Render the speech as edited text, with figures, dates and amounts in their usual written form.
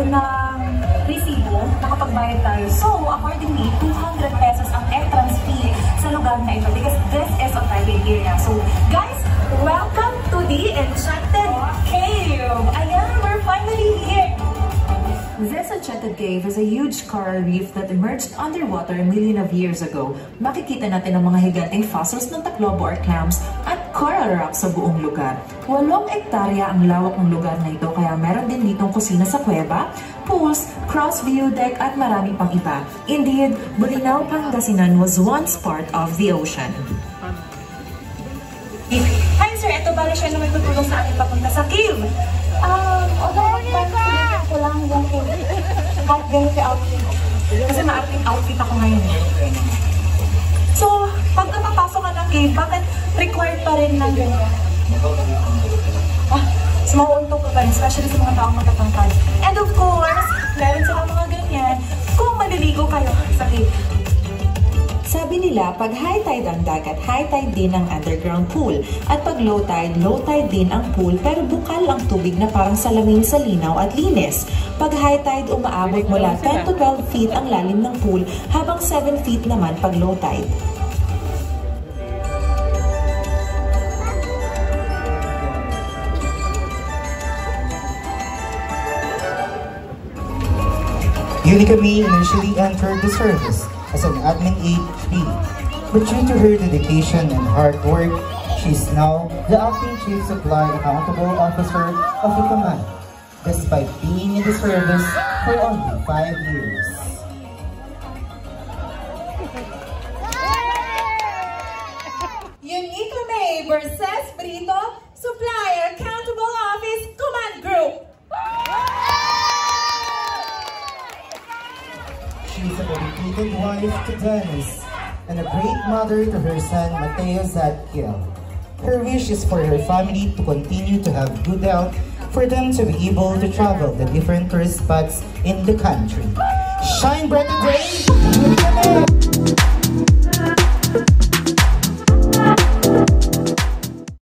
ng resibo, nakapagbayad tayo. So, accordingly, 200 pesos ang entrance fee sa lugar na ito because this is a private area. So, guys, welcome to the Enchanted Cave! Ayan, we're finally here! This Enchanted Cave is a huge coral reef that emerged underwater a million of years ago. Makikita natin ang mga higanteng fossils ng taklobo or clams at coral rocks sa buong lugar. 8 hektarya ang lawak ng lugar na ito kaya meron din ditong kusina sa kuweba, pools, cross view deck at marami pang iba. Indeed, Bolinao, Pangasinan was once part of the ocean. Hi sir, ito bala siya na may tutulong sa akin papunta sa cave. Ko lang yung kahit ganyan si outfit. Kasi ma-outfit outfit ako ngayon. So, pag napapasok ka ng cave, bakit required pa rin ng ganyan? Sumauuntok ka pa rin, especially sa mga taong matatangkad. And of course, meron silang mga ganyan kung maliligo kayo sa cave. Sabi nila, pag high tide ang dagat, high tide din ang underground pool. At pag low tide din ang pool, pero bukal ang tubig na parang salamin sa linaw at linis. Pag high tide, umaabot mula 10 to 12 feet ang lalim ng pool, habang 7 feet naman pag low tide. Unica May initially entered the service as an admin aide 3, but due to her dedication and hard work, she is now the acting chief supply accountable officer of the command, despite being in the service for only 5 years. Unica May versus Brito Supply Accountable Office Command Group. She is a dedicated wife to Dennis and a great mother to her son Mateo Zadkiel. Her wish is for her family to continue to have good health, for them to be able to travel the different tourist spots in the country. Shine bright today!